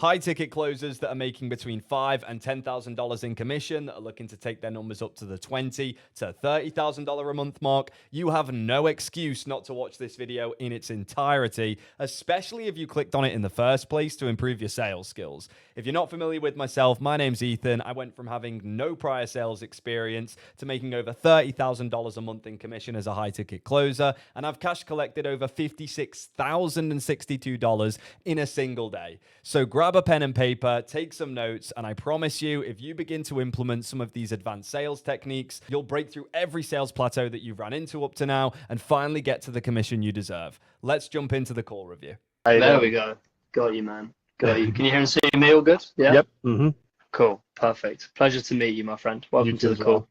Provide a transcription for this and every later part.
High ticket closers that are making between $5,000 and $10,000 in commission that are looking to take their numbers up to the $20,000 to $30,000 a month mark. You have no excuse not to watch this video in its entirety, especially if you clicked on it in the first place to improve your sales skills. If you're not familiar with myself, my name's Ethan. I went from having no prior sales experience to making over $30,000 a month in commission as a high ticket closer, and I've cash collected over $56,062 in a single day. So grab a pen and paper, take some notes, and I promise you, if you begin to implement some of these advanced sales techniques, you'll break through every sales plateau that you've ran into up to now and finally get to the commission you deserve. Let's jump into the call review. There we go. Got you, man. Got you. Can you hear and see me all good? Yeah? Yep. Mm-hmm. Cool. Perfect. Pleasure to meet you, my friend. Welcome to the as call. well.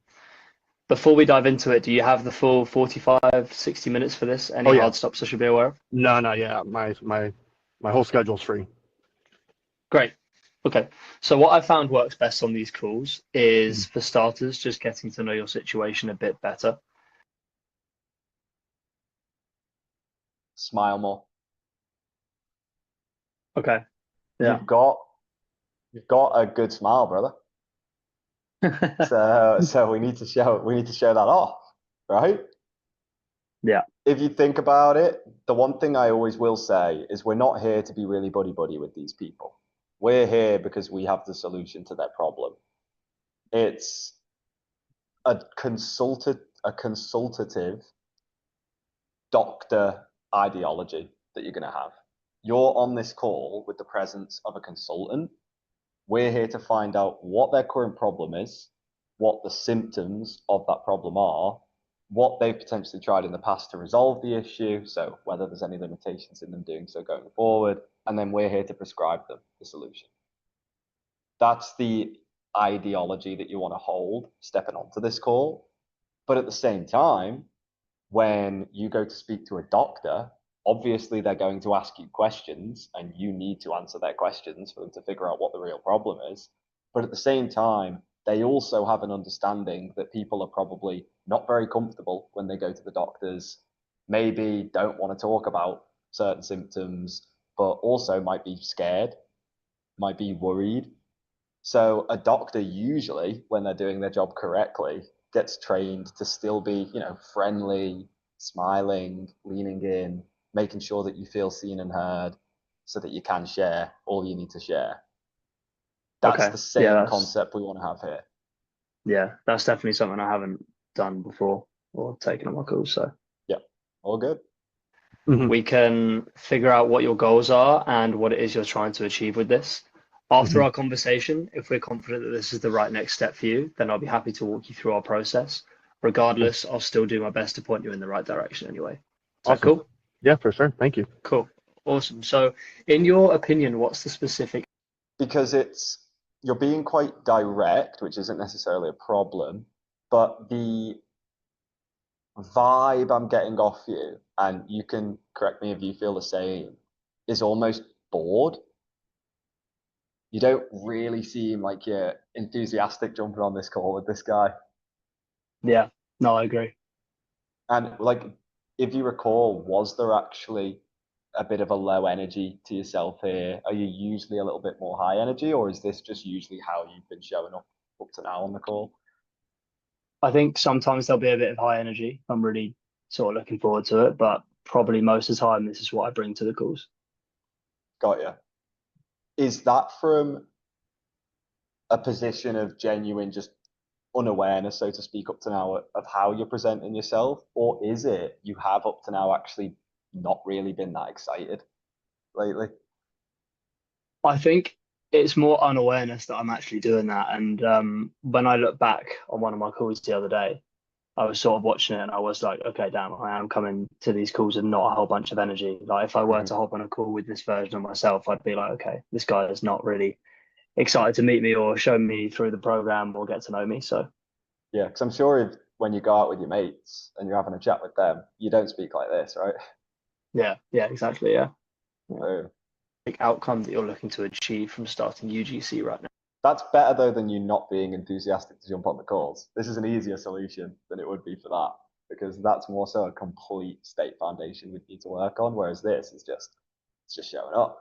Before we dive into it, do you have the full 45, 60 minutes for this? Any hard stops I should be aware of? No, yeah. My whole schedule's free. Great. Okay. So what I found works best on these calls is, for starters, just getting to know your situation a bit better. Smile more. Okay. Yeah. You've got a good smile, brother. So we need to show that off, right? Yeah. If you think about it, the one thing I always will say is we're not here to be really buddy-buddy with these people. We're here because we have the solution to their problem. It's a consultative doctor ideology that you're going to have. You're on this call with the presence of a consultant. We're here to find out what their current problem is, what the symptoms of that problem are, what they've potentially tried in the past to resolve the issue, so whether there's any limitations in them doing so going forward, and then we're here to prescribe them the solution. That's the ideology that you want to hold stepping onto this call. But at the same time, when you go to speak to a doctor, obviously they're going to ask you questions and you need to answer their questions for them to figure out what the real problem is. But at the same time, they also have an understanding that people are probably not very comfortable when they go to the doctors, maybe don't want to talk about certain symptoms, but also might be scared, might be worried. So a doctor usually, when they're doing their job correctly, gets trained to still be, friendly, smiling, leaning in, making sure that you feel seen and heard so that you can share all you need to share. That's the same concept we want to have here. Yeah, that's definitely something I haven't done before or taken on my calls. So yeah, all good. We can figure out what your goals are and what it is you're trying to achieve with this. After our conversation, if we're confident that this is the right next step for you, then I'll be happy to walk you through our process. Regardless, I'll still do my best to point you in the right direction anyway. Is that cool? Yeah, for sure. Thank you. Cool. Awesome. So in your opinion, what's the specific? Because you're being quite direct, which isn't necessarily a problem, but the vibe I'm getting off you, and you can correct me if you feel the same, is almost bored. You don't really seem like you're enthusiastic jumping on this call with this guy. Yeah, no, I agree. And if you recall, was there actually a bit of a low energy to yourself here? Are you usually a little bit more high energy, or is this just usually how you've been showing up to now on the call? I think sometimes there'll be a bit of high energy. I'm really sort of looking forward to it, but probably most of the time, this is what I bring to the calls. Got you. Is that from a position of genuine just unawareness, so to speak, up to now of how you're presenting yourself? Or is it you have up to now actually not really been that excited lately? I think it's more unawareness that I'm actually doing that. And when I look back on one of my calls the other day, I was sort of watching it and I was like, okay, damn, I am coming to these calls with not a whole bunch of energy. Like if I were to hop on a call with this version of myself, I'd be like, okay, this guy is not really excited to meet me or show me through the program or get to know me. So yeah, because I'm sure when you go out with your mates and you're having a chat with them, you don't speak like this, right? Yeah, exactly. Yeah. Outcome that you're looking to achieve from starting UGC right now. That's better though than you not being enthusiastic to jump on the calls. This is an easier solution than it would be for that, because that's more so a complete state foundation we need to work on, whereas this is just showing up.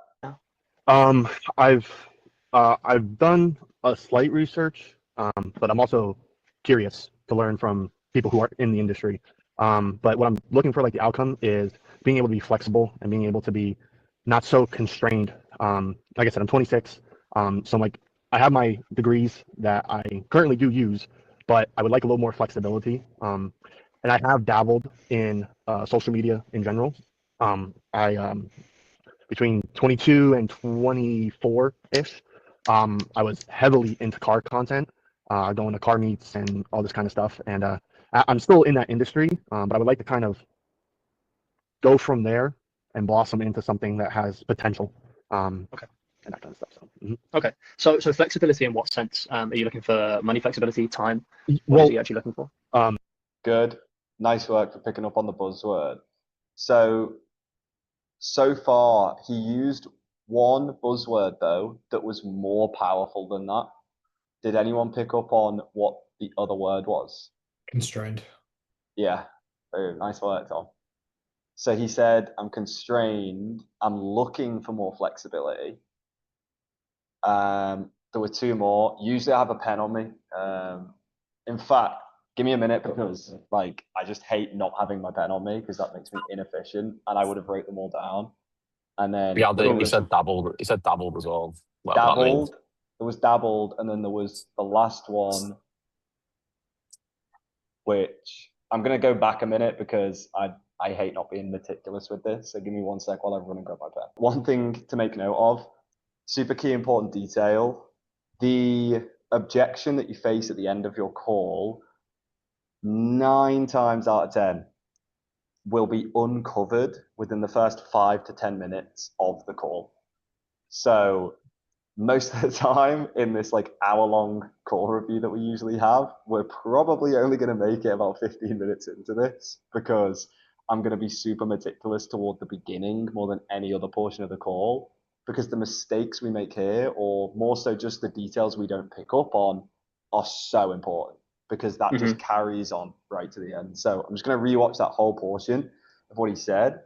I've I've done a slight research, but I'm also curious to learn from people who are in the industry. But what I'm looking for, like the outcome, is being able to be flexible and being able to be not so constrained. Like I said, I'm 26, so I'm like I have my degrees that I currently do use, but I would like a little more flexibility. And I have dabbled in social media in general. I between 22 and 24-ish, I was heavily into car content, going to car meets and all this kind of stuff. And I'm still in that industry, but I would like to kind of go from there and blossom into something that has potential. Okay. And that kind of stuff. So, mhm. Okay. So flexibility in what sense? Are you looking for money flexibility, time? What Well, is it you're actually looking for? Good. Nice work for picking up on the buzzword. So far, he used one buzzword, though, that was more powerful than that. Did anyone pick up on what the other word was? Constrained. Yeah. Oh, nice work, Tom. So he said, I'm constrained. I'm looking for more flexibility. There were two more. Usually I have a pen on me. In fact, give me a minute because like I just hate not having my pen on me because that makes me inefficient and I would have wrote them all down. And then Yeah, there he was said dabbled. He said dabbled as well. Whatever that means. dabbled. There was dabbled, and then there was the last one, which I'm gonna go back a minute because I hate not being meticulous with this. So give me 1 sec while I run and grab my pen. One thing to make note of, super key important detail. The objection that you face at the end of your call, 9 times out of 10, will be uncovered within the first 5 to 10 minutes of the call. So most of the time in this like hour-long call review that we usually have, we're probably only going to make it about 15 minutes into this because I'm going to be super meticulous toward the beginning more than any other portion of the call, because the mistakes we make here, or more so just the details we don't pick up on, are so important because that just carries on right to the end. So I'm just going to rewatch that whole portion of what he said,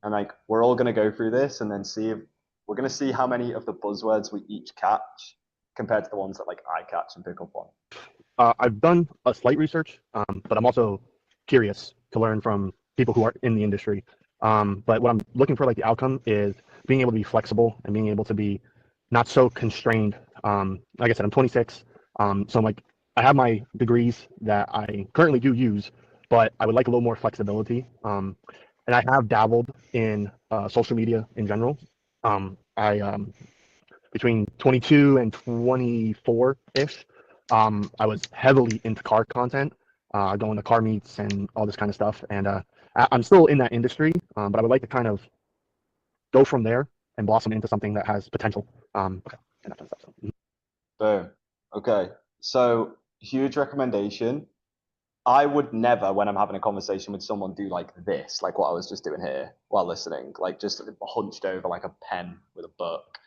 and like we're all going to go through this and then see if we're going to see how many of the buzzwords we each catch compared to the ones that like I catch and pick up on. I've done a slight research, but I'm also curious to learn from people who are in the industry. But what I'm looking for, like the outcome, is being able to be flexible and being able to be not so constrained. Like I said, I'm 26, so I'm like I have my degrees that I currently do use, but I would like a little more flexibility. And I have dabbled in social media in general. I between 22 and 24-ish, I was heavily into car content, going to car meets and all this kind of stuff. And I'm still in that industry, but I would like to kind of go from there and blossom into something that has potential. And that kind of stuff. So, Boom. Okay. So huge recommendation. I would never, when I'm having a conversation with someone, do like this, like what I was just doing here while listening, like just hunched over like a pen with a book.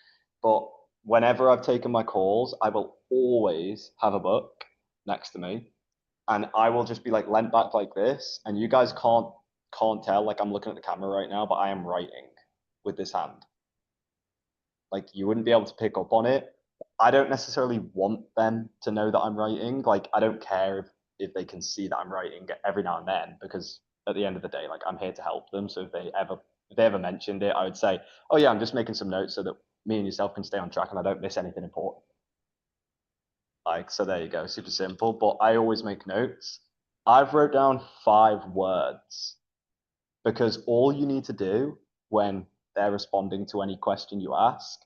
But whenever I've taken my calls, I will always have a book next to me, and I will just be like leant back like this, and you guys can't tell, like I'm looking at the camera right now, but I am writing with this hand. Like you wouldn't be able to pick up on it. I don't necessarily want them to know that I'm writing. Like I don't care if they can see that I'm writing every now and then, because at the end of the day, like I'm here to help them. So if they ever mentioned it, I would say, oh yeah, I'm just making some notes so that me and yourself can stay on track and I don't miss anything important. Like, so there you go, super simple, but I always make notes. I've wrote down 5 words because all you need to do when they're responding to any question you ask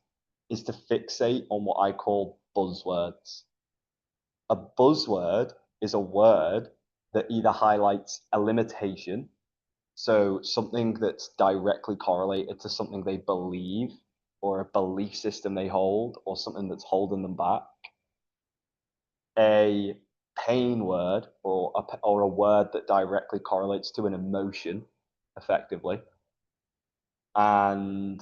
is to fixate on what I call buzzwords. A buzzword is a word that either highlights a limitation, so something that's directly correlated to something they believe or a belief system they hold or something that's holding them back, a pain word or a word that directly correlates to an emotion effectively, and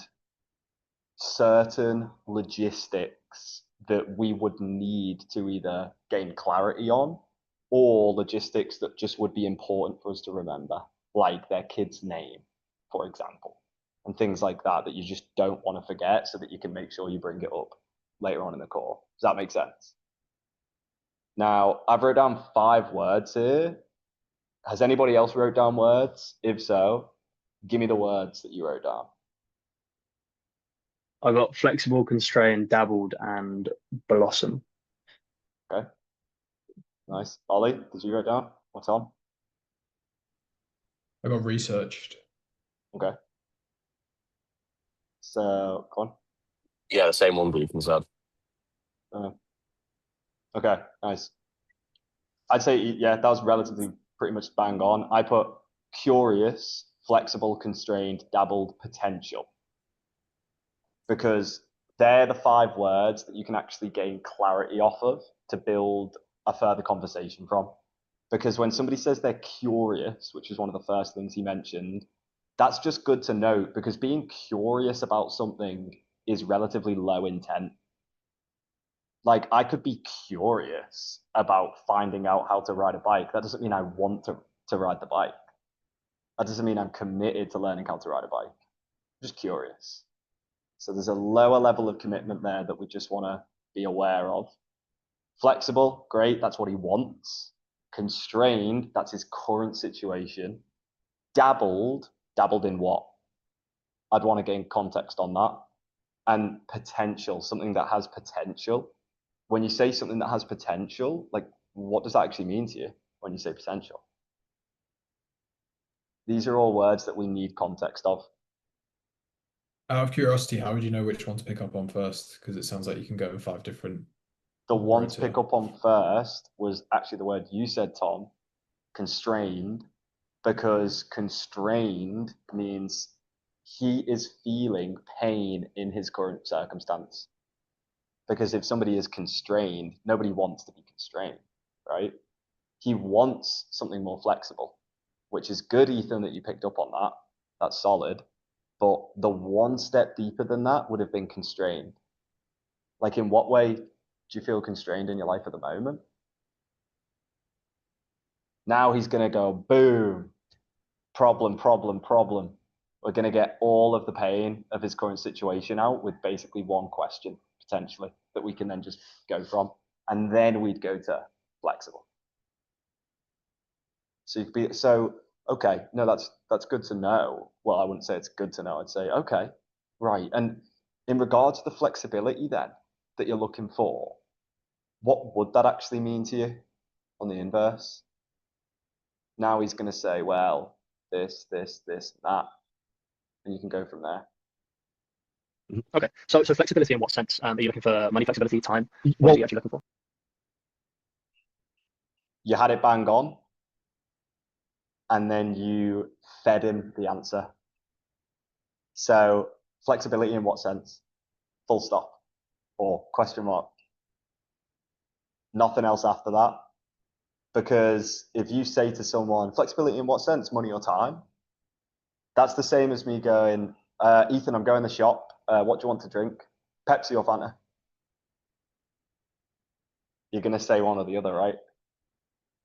certain logistics that we would need to either gain clarity on or logistics that just would be important for us to remember, like their kid's name, for example. and things like that you just don't want to forget, so that you can make sure you bring it up later on in the call. Does that make sense? Now, I've wrote down 5 words here. Has anybody else wrote down words? If so, give me the words that you wrote down. I got flexible, constrained, dabbled, and blossom. Okay. Nice. Ollie, did you write down? Or Tom? I got researched. Okay. So, go on. Yeah, the same one Ethan said. Okay, nice. I'd say, yeah, that was relatively pretty much bang on. I put curious, flexible, constrained, dabbled, potential. Because they're the 5 words that you can actually gain clarity off of to build a further conversation from. Because when somebody says they're curious, which is one of the first things he mentioned, that's just good to note, because being curious about something is relatively low intent. Like, I could be curious about finding out how to ride a bike. That doesn't mean I want to ride the bike. That doesn't mean I'm committed to learning how to ride a bike. I'm just curious. So there's a lower level of commitment there that we just want to be aware of. Flexible, great, that's what he wants. Constrained, that's his current situation. Dabbled in what? I'd want to gain context on that. And potential, something that has potential. When you say something that has potential, like, what does that actually mean to you when you say potential? These are all words that we need context of. Out of curiosity, how would you know which one to pick up on first? Because it sounds like you can go in 5 different. The one words to pick here. up on first was actually the word you said, Tom, constrained, because constrained means he is feeling pain in his current circumstance. Because if somebody is constrained, nobody wants to be constrained, right? He wants something more flexible, which is good, Ethan, that you picked up on that. That's solid. But the one step deeper than that would have been constrained. Like, in what way do you feel constrained in your life at the moment? Now he's going to go, boom, problem. We're going to get all of the pain of his current situation out with basically one question, potentially, that we can then just go from. And then we'd go to flexible. So you could be, okay, no, that's good to know. Well, I wouldn't say it's good to know. I'd say, okay, right. And in regards to the flexibility then that you're looking for, what would that actually mean to you on the inverse? Now he's going to say, well, this, and that. And you can go from there. Okay. So flexibility in what sense? Are you looking for money flexibility, time? What Well, are you actually looking for? You had it bang on, and then you fed him the answer. So flexibility in what sense? Full stop or question mark. Nothing else after that. Because if you say to someone, flexibility in what sense? Money or time? That's the same as me going, Ethan, I'm going to the shop. What do you want to drink? Pepsi or Fanta? You're going to say one or the other, right?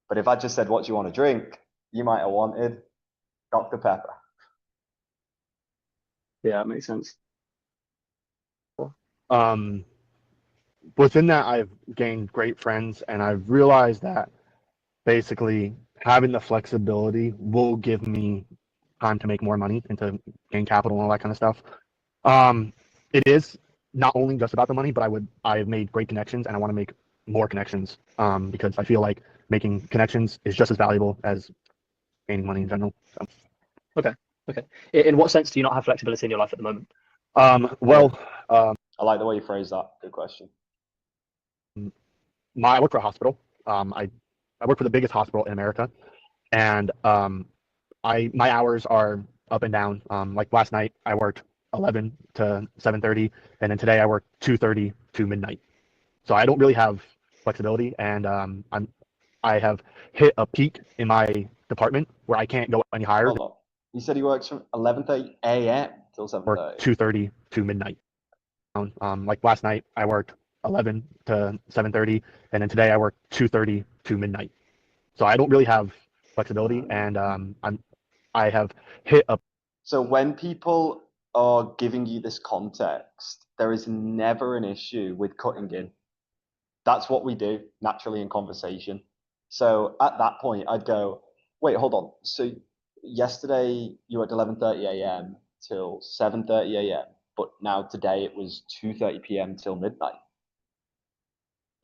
But if I just said, what do you want to drink? You might have wanted Dr. Pepper. Yeah, that makes sense. Within that, I've gained great friends, and I've realized that basically having the flexibility will give me time to make more money and to gain capital and all that kind of stuff. It is not only just about the money, but I've made great connections, and I want to make more connections because I feel like making connections is just as valuable as gaining money in general. So. Okay. In what sense do you not have flexibility in your life at the moment? I like the way you phrase that. Good question. I work for a hospital. I work for the biggest hospital in America, and my hours are up and down. Like last night, I worked 11 to 7:30, and then today I work 2:30 to midnight. So I don't really have flexibility, and I have hit a peak in my department where I can't go any higher. Hold on. You said he works from 11:30 a.m. till 7:30. Or 2:30 to midnight. Like last night, I worked 11 to 7:30, and then today I work 2:30 to midnight. So I don't really have flexibility, and I have hit a. So when people are giving you this context, there is never an issue with cutting in. That's what we do naturally in conversation. So at that point, I'd go, wait, hold on. So yesterday you were at 11:30 a.m. till 7:30 a.m., but now today it was 2:30 p.m. till midnight.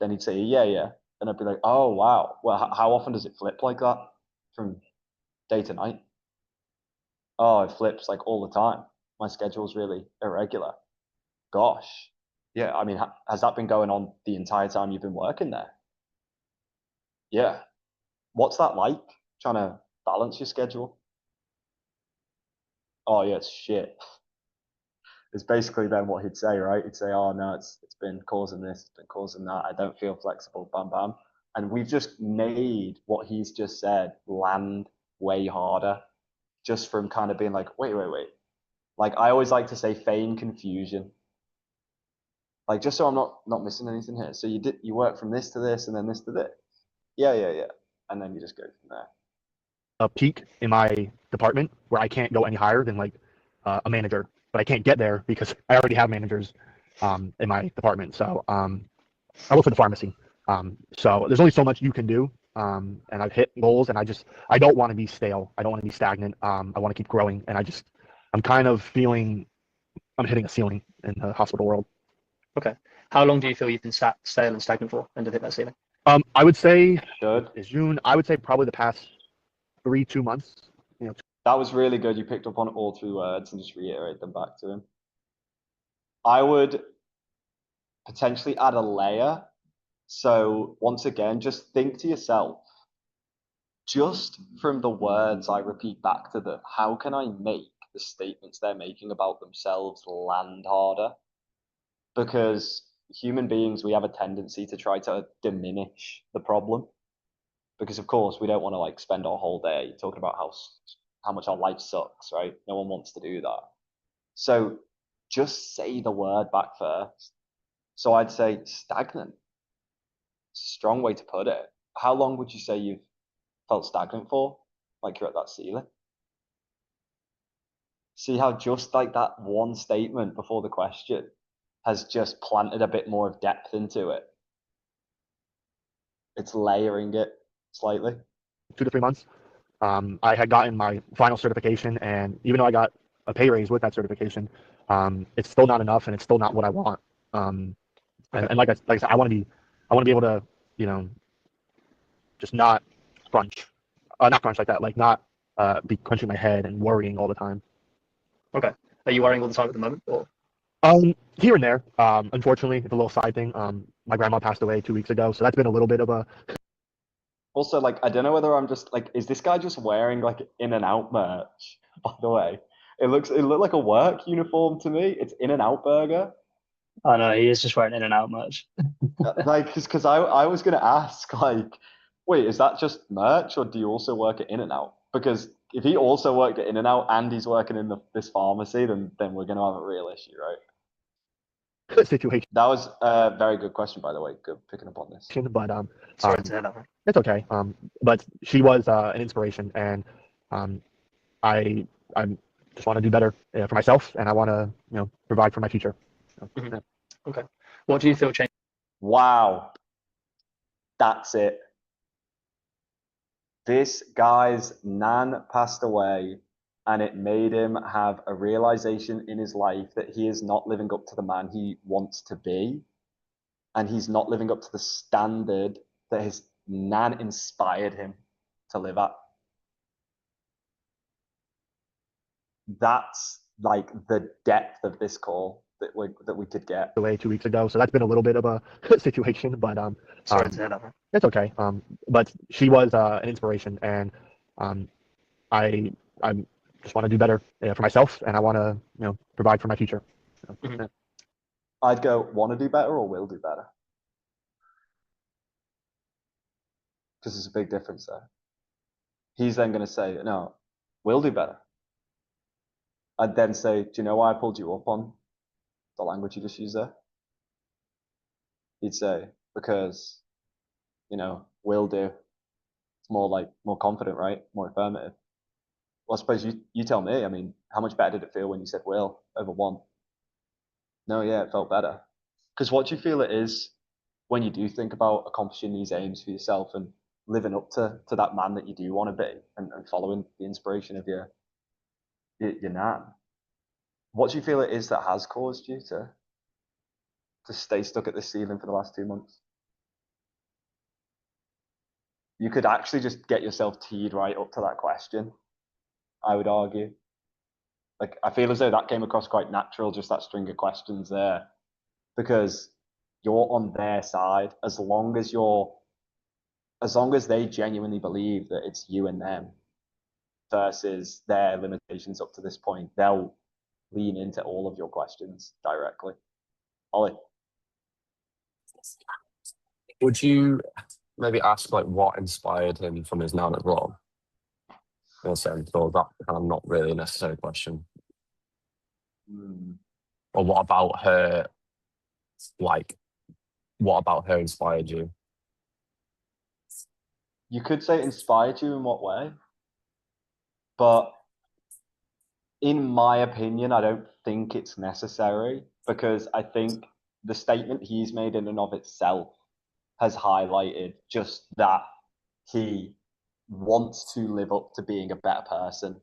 Then he'd say, yeah, yeah. And I'd be like, oh, wow. Well, how often does it flip like that from day to night? Oh, it flips like all the time. My schedule's really irregular. Gosh. Yeah, I mean, has that been going on the entire time you've been working there? Yeah. What's that like, trying to balance your schedule? Oh, yeah, it's shit. It's basically then what he'd say, right? He'd say, oh, no, it's been causing this, it's been causing that. I don't feel flexible, bam, bam. And we've just made what he's just said land way harder just from kind of being like, wait. Like, I always like to say feign confusion. Like, just so I'm not missing anything here. So you work from this to this and then this to this. Yeah. And then you just go from there. A peak in my department where I can't go any higher than like a manager, but I can't get there because I already have managers in my department. So I work for the pharmacy. So there's only so much you can do. And I've hit goals, and I don't want to be stale. I don't want to be stagnant. I want to keep growing, and I'm kind of feeling I'm hitting a ceiling in the hospital world. Okay. How long do you feel you've been sat stale and stagnant for and to hit that ceiling? I would say Should. it's June. I would say probably the past 2 months. You know, That was really good. You picked up on all three words and just reiterate them back to him. I would potentially add a layer. So once again, just think to yourself, just from the words I repeat back to them, how can I make the statements they're making about themselves land harder? Because human beings, we have a tendency to try to diminish the problem. Because of course, we don't want to like spend our whole day talking about how much our life sucks, right? No one wants to do that. So just say the word back first. So I'd say stagnant. Strong way to put it. How long would you say you've felt stagnant for? Like you're at that ceiling? See how just like that one statement before the question has just planted a bit more of depth into it. It's layering it slightly. 2 to 3 months. I had gotten my final certification, and even though I got a pay raise with that certification, it's still not enough, and it's still not what I want. And like I said, I want to be able to, just not crunch, not crunch like that, like not be crunching my head and worrying all the time. Okay. Are you worrying all the time at the moment, or? Here and there. Unfortunately, it's a little side thing. My grandma passed away 2 weeks ago, so that's been a little bit of a. Also, like, I don't know whether I'm just like, is this guy just wearing like In-N-Out merch? By the way, it looked like a work uniform to me. It's In-N-Out burger. Oh no, he is just wearing In-N-Out merch. Like, because I was gonna ask, like, wait, is that just merch, or do you also work at In-N-Out? Because if he also worked at In-N-Out and he's working in this pharmacy, then we're gonna have a real issue, right? Situation, That was a very good question, by the way. Good picking up on this. but Sorry to hear that. it's okay. But she was an inspiration, and I just want to do better for myself, and I want to provide for my future. So, Mhm. yeah. Okay. What do you feel changed? Wow, that's it. This guy's nan passed away, and it made him have a realization in his life that he is not living up to the man he wants to be, and he's not living up to the standard that his nan inspired him to live at. That's like the depth of this call that we could get. Away 2 weeks ago, so that's been a little bit of a situation, but Sorry to hear that. it's okay. But she was an inspiration, and I just want to do better for myself, and I want to provide for my future. So, Mhm. yeah. I'd go, want to do better or will do better? Because there's a big difference there. He's then going to say, no, will do better. I'd then say, do you know why I pulled you up on the language you just used there? He'd say, because, will do. It's more confident, right? More affirmative. Well, I suppose you tell me. I mean, how much better did it feel when you said Will over 1? No, yeah, it felt better. Because what do you feel it is when you do think about accomplishing these aims for yourself and living up to that man that you do want to be, and following the inspiration of your nan? What do you feel it is that has caused you to stay stuck at the ceiling for the last 2 months? You could actually just get yourself teed right up to that question, I would argue. Like, I feel as though that came across quite natural, just that string of questions there, because you're on their side. As long as they genuinely believe that it's you and them versus their limitations up to this point, they'll lean into all of your questions directly. Ollie. Would you maybe ask like what inspired him from his nan as well? In a sense, or that kind of not really a necessary question. Or what about her? Like, what about her inspired you? You could say it inspired you in what way? But in my opinion, I don't think it's necessary, because I think the statement he's made in and of itself has highlighted just that he wants to live up to being a better person,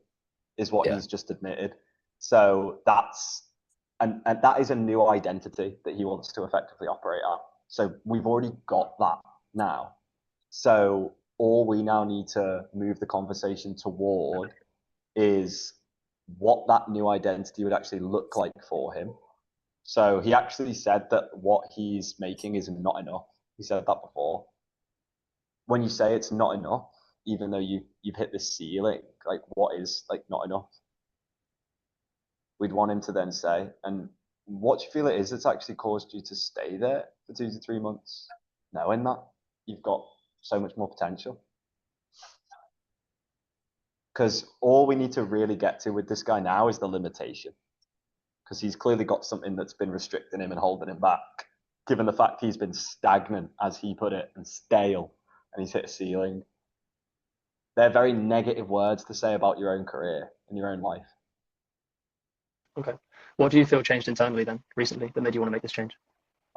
is what he's just admitted. So and that is a new identity that he wants to effectively operate at. So we've already got that now. So all we now need to move the conversation toward is what that new identity would actually look like for him. So he actually said that what he's making is not enough. He said that before. When you say it's not enough, even though you've hit this ceiling, like, what is like not enough? We'd want him to then say, and what do you feel it is that's actually caused you to stay there for 2 to 3 months, knowing that you've got so much more potential? Because all we need to really get to with this guy now is the limitation. Because he's clearly got something that's been restricting him and holding him back, given the fact he's been stagnant, as he put it, and stale, and he's hit a ceiling. They're very negative words to say about your own career and your own life. Okay. What do you feel changed internally then recently that made you want to make this change?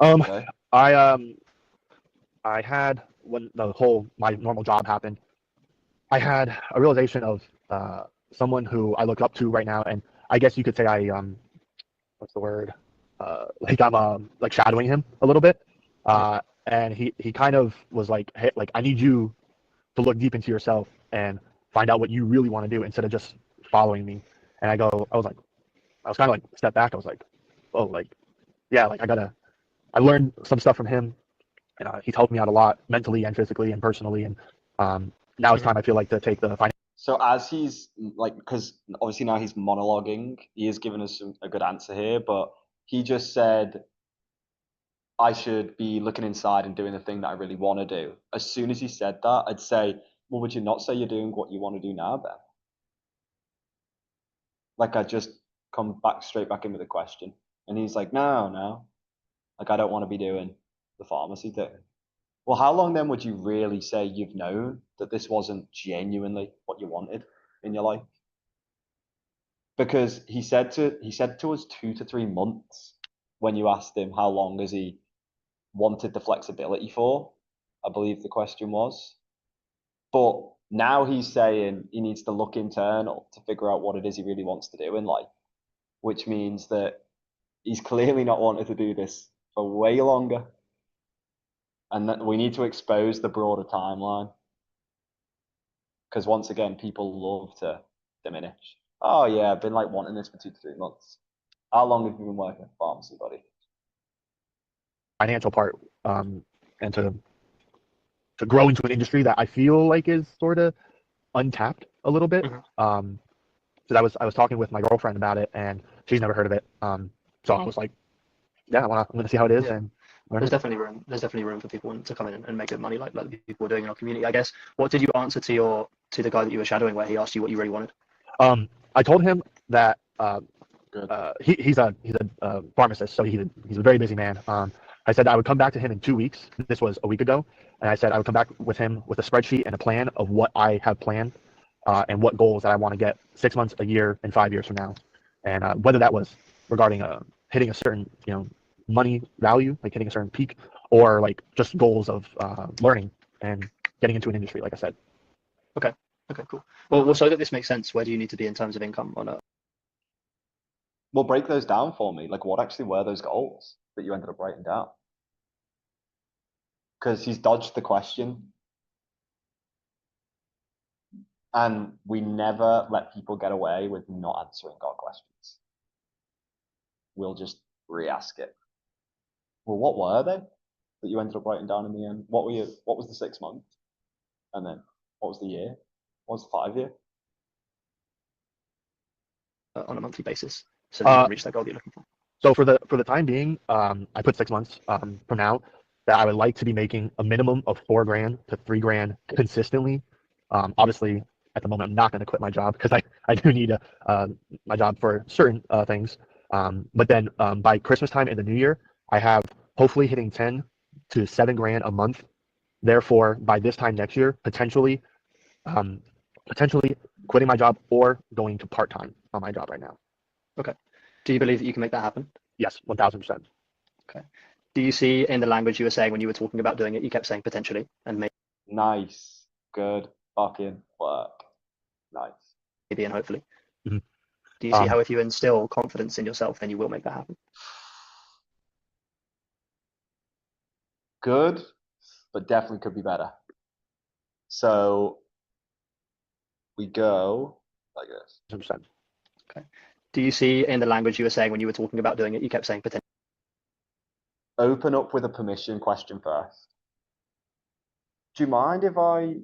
Okay. I had, when my normal job happened, I had a realization of someone who I look up to right now, and I guess you could say what's the word? Like I'm like shadowing him a little bit, and he kind of was like, hey, like I need you to look deep into yourself and find out what you really want to do instead of just following me. And I was kind of like step back. I was like, oh, like, yeah, like I learned some stuff from him, and he's helped me out a lot mentally and physically and personally. And now it's time, I feel like, to take the final. So as he's like, because obviously now he's monologuing, he has given us a good answer here, but he just said, I should be looking inside and doing the thing that I really want to do. As soon as he said that, I'd say, well, would you not say you're doing what you want to do now then? Like, I just come straight back in with a question. And he's like, no. Like, I don't want to be doing the pharmacy thing. Well, how long then would you really say you've known that this wasn't genuinely what you wanted in your life? Because he said to us 2 to 3 months when you asked him how long has he wanted the flexibility for, I believe the question was. But now he's saying he needs to look internal to figure out what it is he really wants to do in life, which means that he's clearly not wanted to do this for way longer. And that we need to expose the broader timeline. Because once again, people love to diminish. Oh yeah, I've been like wanting this for 2 to 3 months. How long have you been working at pharmacy, buddy? Financial part, and to grow into an industry that I feel like is sort of untapped a little bit. Because I was talking with my girlfriend about it, and she's never heard of it. So I was like, yeah, I'm gonna see how it is. Yeah. And There's definitely room. There's definitely room for people to come in and make good money, like the people are doing in our community. I guess. What did you answer to the guy that you were shadowing, where he asked you what you really wanted? I told him that he's a pharmacist, so he's a very busy man. I said I would come back to him in 2 weeks. This was a week ago, and I said I would come back with him with a spreadsheet and a plan of what I have planned and what goals that I want to get 6 months, a year, and 5 years from now. And whether that was regarding hitting a certain money value, like hitting a certain peak, or like just goals of learning and getting into an industry, like I said. Okay, cool. Well, so that this makes sense, where do you need to be in terms of income on a? Well, break those down for me. Like, what actually were those goals that you ended up writing down? Because he's dodged the question. And we never let people get away with not answering our questions. We'll just re-ask it. Well, what were they that you ended up writing down in the end? What was the 6 months? And then what was the year? What was the 5 year? On a monthly basis, so that you can reach that goal that you're looking for. So for the time being, I put 6 months from now that I would like to be making a minimum of $4,000 to $3,000 consistently. Obviously, at the moment, I'm not going to quit my job because I do need my job for certain things. But then by Christmas time and the New Year, I have hopefully hitting 10 to $7,000 a month. Therefore, by this time next year, potentially quitting my job or going to part-time on my job right now. Okay. Do you believe that you can make that happen? Yes, 1,000%. Okay. Do you see in the language you were saying when you were talking about doing it, you kept saying potentially and Nice. Good fucking work. Nice. maybe and hopefully? Mhm. Do you see how if you instill confidence in yourself, then you will make that happen? Good, but definitely could be better. So we go like this. 100%. Okay. Do you see in the language you were saying when you were talking about doing it, you kept saying potentially? Open up with a permission question first. Do you mind if I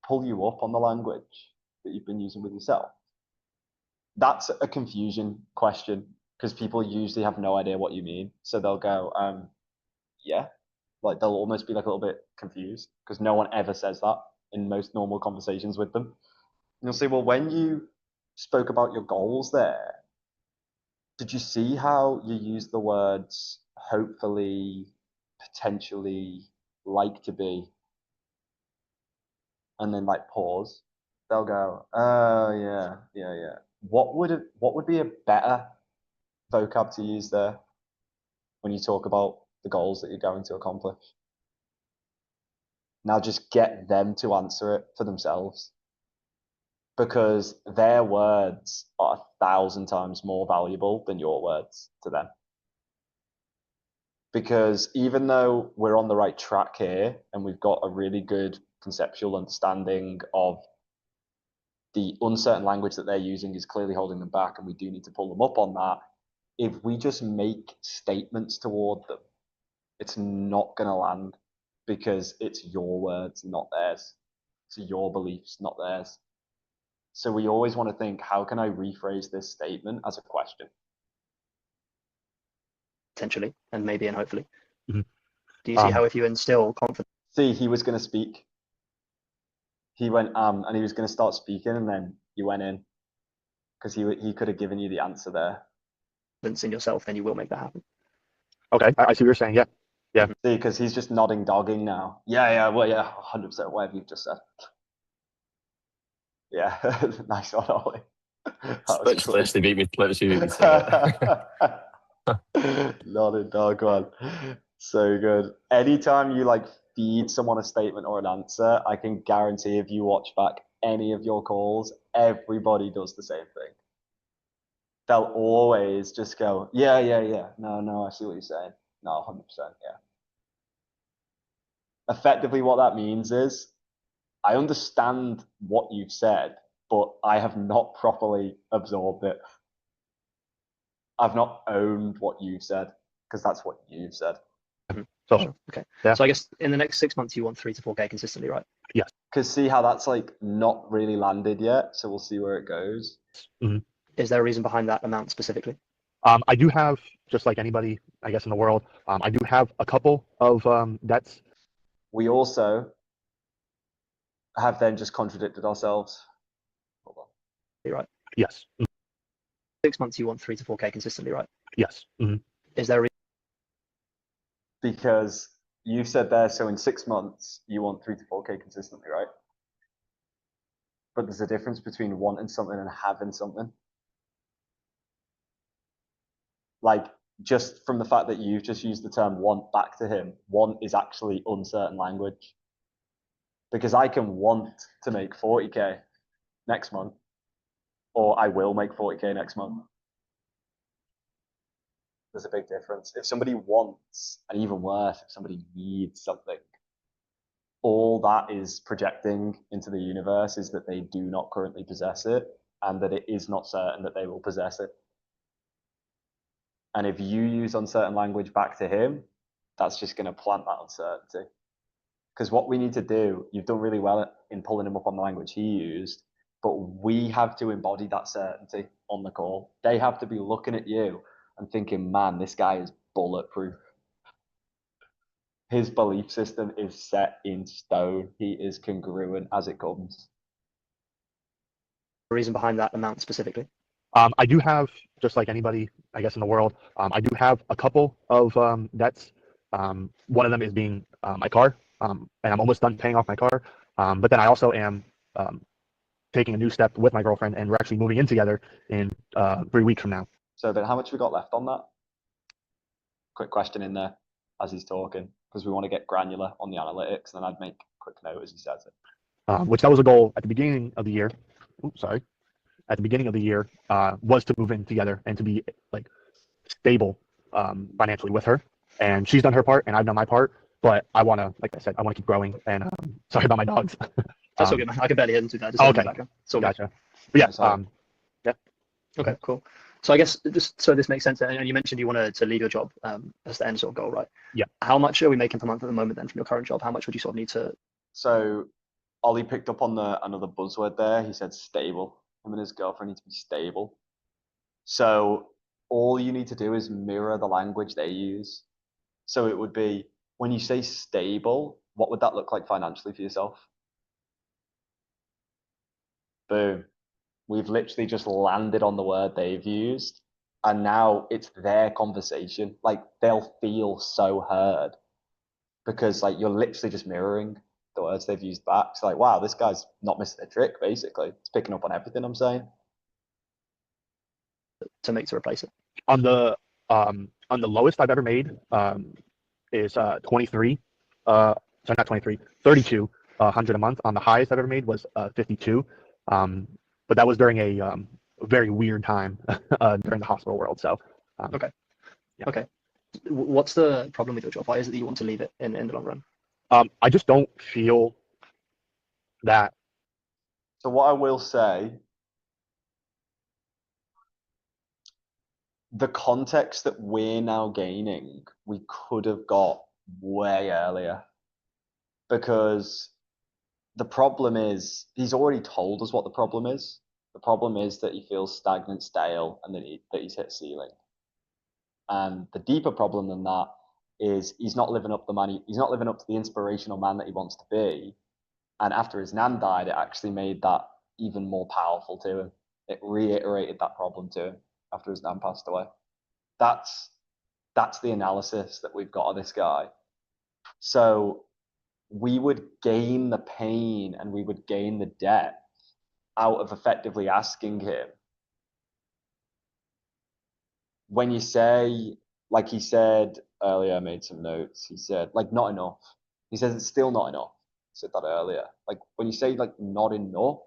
pull you up on the language that you've been using with yourself? That's a confusion question because people usually have no idea what you mean. So they'll go, yeah. Like they'll almost be like a little bit confused because no one ever says that in most normal conversations with them. And you'll say, well, when you spoke about your goals there, did you see how you used the words hopefully, potentially, like to be, and then like pause? They'll go, oh yeah. What would be a better vocab to use there when you talk about the goals that you're going to accomplish? Now just get them to answer it for themselves, because their words are 1,000 times more valuable than your words to them. Because even though we're on the right track here and we've got a really good conceptual understanding of the uncertain language that they're using is clearly holding them back, and we do need to pull them up on that, if we just make statements toward them, it's not going to land, because it's your words, not theirs. It's your beliefs, not theirs. So we always want to think, how can I rephrase this statement as a question? Potentially and maybe and hopefully. Mm-hmm. Do you see how if you instill confidence? See, he was going to speak. He went and he was going to start speaking, and then you went in because he could have given you the answer there. In yourself, then you will make that happen. Okay, I see what you're saying. Yeah. See, because he's just nodding, dogging now. Well, 100% whatever you've just said. Yeah, nice one, Ollie. Literally beat me to it. Nodding, dog one. So good. Anytime you like feed someone a statement or an answer, I can guarantee if you watch back any of your calls, everybody does the same thing. They'll always just go, yeah. No, I see what you're saying. No, 100%, yeah. Effectively, what that means is, I understand what you've said, but I have not properly absorbed it. I've not owned what you've said, because that's what you've said. So Okay. Yeah. So I guess in the next 6 months, you want 3 to 4K consistently, right? yes. Because see how that's like not really landed yet, so we'll see where it goes. Mm-hmm. Is there a reason behind that amount specifically? I do have, just like anybody, I guess, in the world, I do have a couple of debts. We also have then just contradicted ourselves. Hold on. Right. Yes. 6 months, you want 3 to 4K consistently, right? Yes. Mm-hmm. Is there a reason? Because you've said there, so in 6 months, you want 3 to 4K consistently, right? but there's a difference between wanting something and having something. Like, just from the fact that you've just used the term want back to him, want is actually uncertain language. Because I can want to make 40K next month, or I will make 40K next month. There's a big difference. If somebody wants, and even worse, if somebody needs something, all that is projecting into the universe is that they do not currently possess it, and that it is not certain that they will possess it. And if you use uncertain language back to him, that's just going to plant that uncertainty. Because what we need to do, you've done really well in pulling him up on the language he used, but we have to embody that certainty on the call. They have to be looking at you and thinking, man, this guy is bulletproof. His belief system is set in stone. He is congruent as it comes. The reason behind that amount specifically? I do have, just like anybody, I guess, in the world, I do have a couple of debts. One of them is being my car, and I'm almost done paying off my car. But then I also am taking a new step with my girlfriend, and we're actually moving in together in 3 weeks from now. So then how much we got left on that? Quick question in there as he's talking, because we want to get granular on the analytics, and then I'd make a quick note as he says it. Which that was a goal at the beginning of the year. Oops, sorry. At the beginning of the year, was to move in together and to be like stable financially with her. And she's done her part, and I've done my part. But I want to, like I said, I want to keep growing. And sorry about my dogs. That's all good, man. I can barely hear them too. That. Okay. So Gotcha. But yeah, yeah. Okay, cool. So I guess just so this makes sense, and you mentioned you wanted to leave your job as the end sort of goal, right? Yeah. How much are we making per month at the moment then from your current job? How much would you sort of need to? So Ollie picked up on another buzzword there. He said stable. Him and his girlfriend need to be stable. So all you need to do is mirror the language they use. So it would be, when you say stable, what would that look like financially for yourself? Boom. We've literally just landed on the word they've used, and now it's their conversation. Like, they'll feel so heard because like you're literally just mirroring the words they've used back. It's like, wow, this guy's not missing a trick, basically. It's picking up on everything I'm saying. make to replace it? On the lowest I've ever made is 23. Sorry, not 23, 32 hundred a month. On the highest I've ever made was 52. But that was during a very weird time during the hospital world. So Okay. Yeah. Okay. What's the problem with your job? Why is it that you want to leave it in the long run? I just don't feel that. So what I will say, the context that we're now gaining, we could have got way earlier. Because the problem is, he's already told us what the problem is. The problem is that he feels stagnant, stale, and that he's hit a ceiling. And the deeper problem than that is he's not living up he's not living up to the inspirational man that he wants to be. And after his nan died, it actually made that even more powerful to him. It reiterated that problem to him after his nan passed away. That's the analysis that we've got of this guy. So we would gain the pain and we would gain the depth out of effectively asking him, when you say, like he said earlier, I made some notes. He said, like, not enough. He says it's still not enough. I said that earlier. Like, when you say, like, not enough,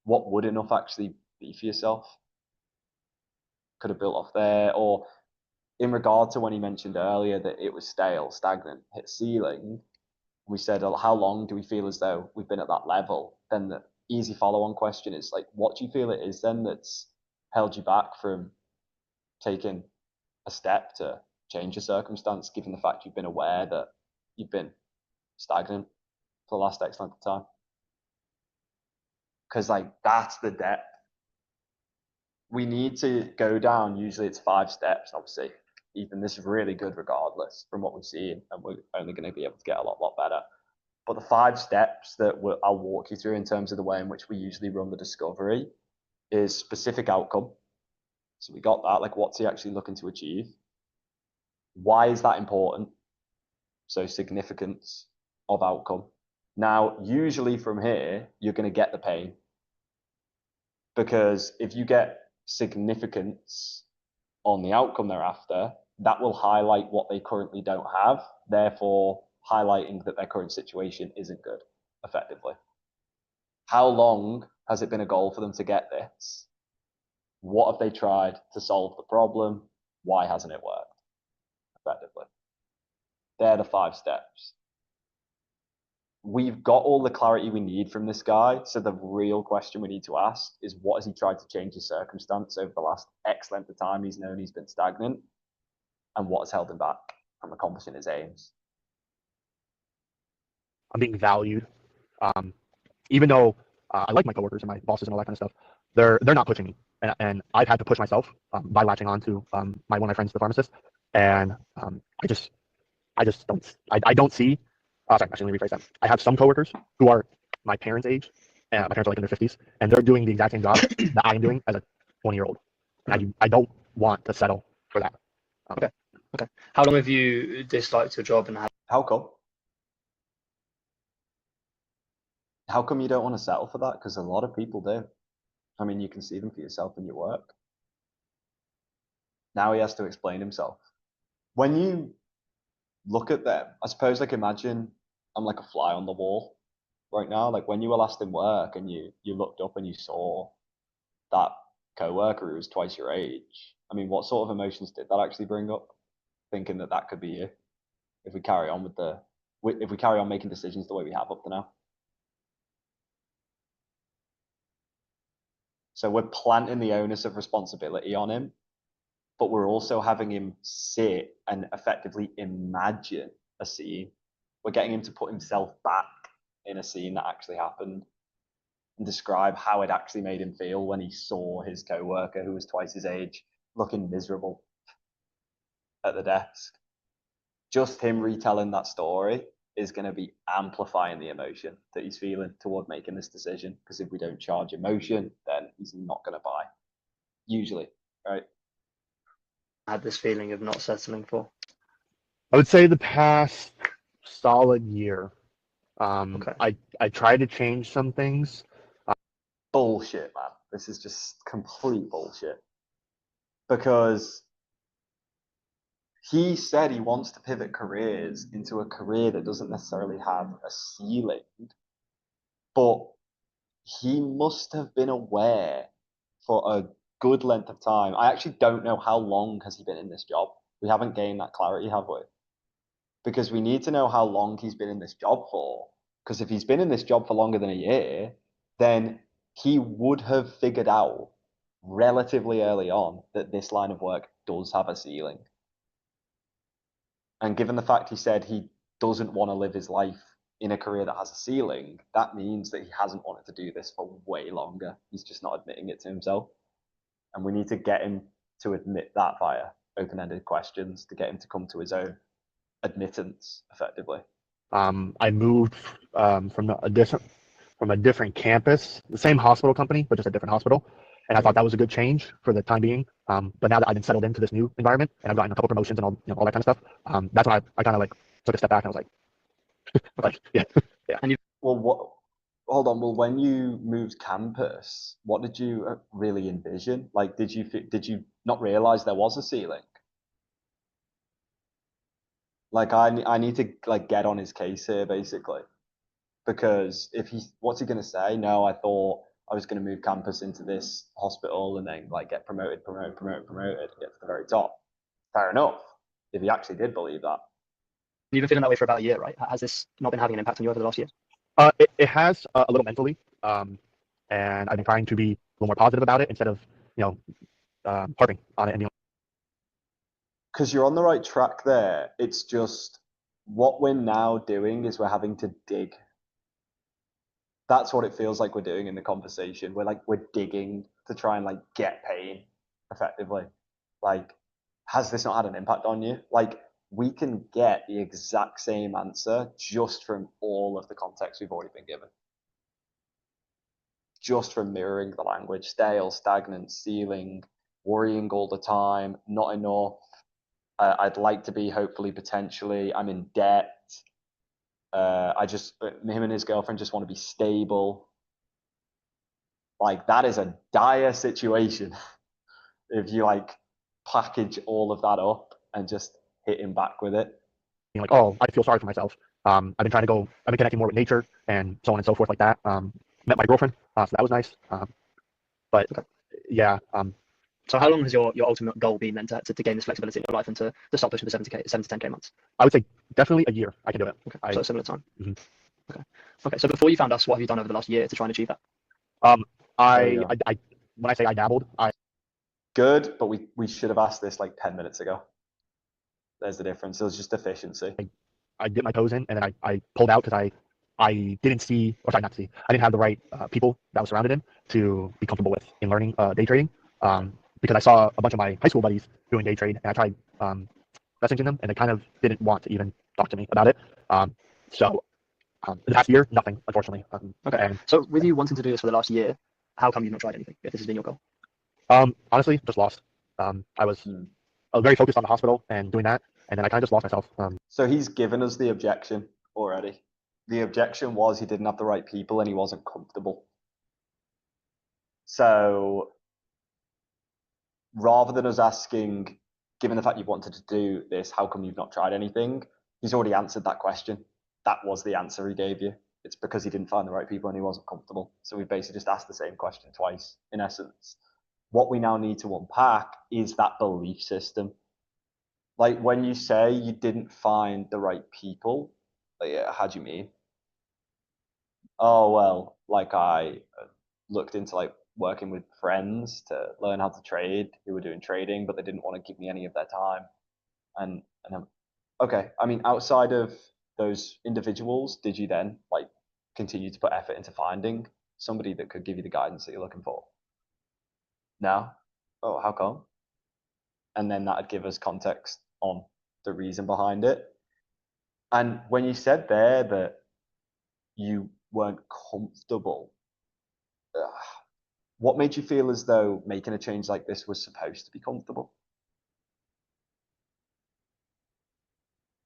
what would enough actually be for yourself? Could have built off there. Or in regard to when he mentioned earlier that it was stale, stagnant, hit ceiling, we said, oh, how long do we feel as though we've been at that level? Then the easy follow-on question is, like, what do you feel it is then that's held you back from taking a step to change your circumstance, given the fact you've been aware that you've been stagnant for the last X length of time? Because, like, that's the depth. We need to go down, usually it's 5 steps, obviously. Ethan, this is really good regardless from what we've seen, and we're only going to be able to get a lot better. But the 5 steps that I'll walk you through in terms of the way in which we usually run the discovery is specific outcome. So we got that, like, what's he actually looking to achieve? Why is that important? So significance of outcome. Now, usually from here, you're going to get the pain. Because if you get significance on the outcome they're after, that will highlight what they currently don't have, therefore highlighting that their current situation isn't good, effectively. How long has it been a goal for them to get this? What have they tried to solve the problem? Why hasn't it worked? Effectively. They're the 5 steps. We've got all the clarity we need from this guy. So the real question we need to ask is, what has he tried to change his circumstance over the last X length of time he's known he's been stagnant? And what has held him back from accomplishing his aims? I'm being valued. Even though I like my coworkers and my bosses and all that kind of stuff, they're not pushing me, and I've had to push myself by latching on to one of my friends, the pharmacist, and I just don't see. Sorry, actually, let me rephrase that. I have some coworkers who are my parents' age, and my parents are like in their 50s, and they're doing the exact same job that I am doing as a 20-year-old, and I don't want to settle for that. Okay. How long have you disliked your job, and How come? How come you don't want to settle for that? Because a lot of people do. I mean, you can see them for yourself in your work. Now he has to explain himself. When you look at them, I suppose, like, imagine I'm like a fly on the wall right now. Like, when you were last in work and you looked up and you saw that co-worker who was twice your age, I mean, what sort of emotions did that actually bring up? Thinking that that could be you, if we carry on if we carry on making decisions the way we have up to now. So we're planting the onus of responsibility on him, but we're also having him sit and effectively imagine a scene. We're getting him to put himself back in a scene that actually happened and describe how it actually made him feel when he saw his co-worker, who was twice his age, looking miserable at the desk. Just him retelling that story is going to be amplifying the emotion that he's feeling toward making this decision. Because if we don't charge emotion, then he's not going to buy. Usually, right? had this feeling of not settling for? I would say the past solid year. Okay. I tried to change some things. Bullshit, man. This is just complete bullshit. Because he said he wants to pivot careers into a career that doesn't necessarily have a ceiling, but he must have been aware for a good length of time. I actually don't know how long has he been in this job. We haven't gained that clarity, have we? Because we need to know how long he's been in this job for. Because if he's been in this job for longer than a year, then he would have figured out relatively early on that this line of work does have a ceiling. And given the fact he said he doesn't want to live his life in a career that has a ceiling, that means that he hasn't wanted to do this for way longer. He's just not admitting it to himself. And we need to get him to admit that via open-ended questions to get him to come to his own admittance, effectively. I moved from a different campus, the same hospital company, but just a different hospital. And I thought that was a good change for the time being. But now that I've been settled into this new environment and I've gotten a couple promotions and all that kind of stuff, that's when I kind of like took a step back and I was like, yeah. Well, hold on. Well, when you moved campus, what did you really envision? Like, did you not realize there was a ceiling? Like, I need to like get on his case here, basically, because what's he gonna say? No, I thought I was gonna move campus into this hospital and then like get promoted, get to the very top. Fair enough. If he actually did believe that. You've been feeling that way for about a year, right? Has this not been having an impact on you over the last year? It has a little mentally, and I've been trying to be a little more positive about it instead of harping on it. And Because you're on the right track there. It's just what we're now doing is we're having to dig. That's what it feels like we're doing in the conversation. We're digging to try and like get pain effectively. Like, has this not had an impact on you? Like, we can get the exact same answer just from all of the context we've already been given. Just from mirroring the language, stale, stagnant, ceiling, worrying all the time, not enough. I'd like to be, hopefully, potentially. I'm in debt. Him and his girlfriend just want to be stable. Like that is a dire situation if you like package all of that up and just hit him back with it. Being like, oh, I feel sorry for myself. I've been connecting more with nature and so on and so forth like that. Met my girlfriend, so that was nice. But Okay. yeah, So how long has your ultimate goal been then to gain this flexibility in your life and to start pushing the 7 to 10K months? I would say definitely a year I can do it. Okay. So a similar time. Mhm. Okay. Okay. So before you found us, what have you done over the last year to try and achieve that? There you go. I when I say I dabbled, Good, but we should have asked this like 10 minutes ago. There's the difference. It was just efficiency. I dipped my toes in, and then I pulled out because I didn't see, or sorry, not see, I didn't have the right people that I was surrounded in to be comfortable with in learning day trading. Because I saw a bunch of my high school buddies doing day trade, and I tried messaging them, and they kind of didn't want to even talk to me about it. So the past year, nothing, unfortunately. Okay. And So with you wanting to do this for the last year, how come you've not tried anything if this has been your goal? honestly, just lost. I was very focused on the hospital and doing that, and then I kind of just lost myself. So he's given us the objection already. The objection was he didn't have the right people and he wasn't comfortable. So rather than us asking, given the fact you've wanted to do this, how come you've not tried anything? He's already answered that question. That was the answer he gave you. It's because he didn't find the right people and he wasn't comfortable. So we basically just asked the same question twice, in essence. What we now need to unpack is that belief system. Like when you say you didn't find the right people, like, how do you mean? Oh, well, like I looked into like working with friends to learn how to trade who were doing trading, but they didn't want to give me any of their time. And okay, I mean, outside of those individuals, did you then like continue to put effort into finding somebody that could give you the guidance that you're looking for? No? Oh, how come? And then that'd give us context on the reason behind it. And when you said there that you weren't comfortable, what made you feel as though making a change like this was supposed to be comfortable?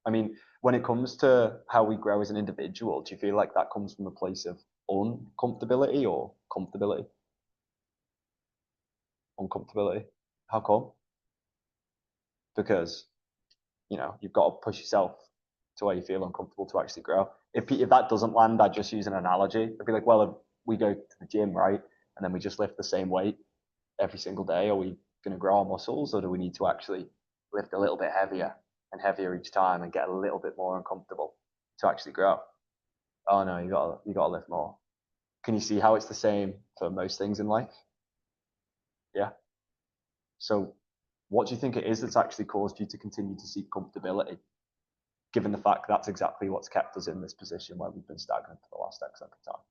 I mean, when it comes to how we grow as an individual, do you feel like that comes from a place of uncomfortability or comfortability? Uncomfortability. How come? Because, you know, you've got to push yourself to where you feel uncomfortable to actually grow. If that doesn't land, I just use an analogy. I'd be like, well, if we go to the gym, right, and then we just lift the same weight every single day, are we going to grow our muscles, or do we need to actually lift a little bit heavier and heavier each time and get a little bit more uncomfortable to actually grow? Oh no, you got to lift more. Can you see how it's the same for most things in life? Yeah. So what do you think it is that's actually caused you to continue to seek comfortability, given the fact that's exactly what's kept us in this position where we've been stagnant for the last X amount of time?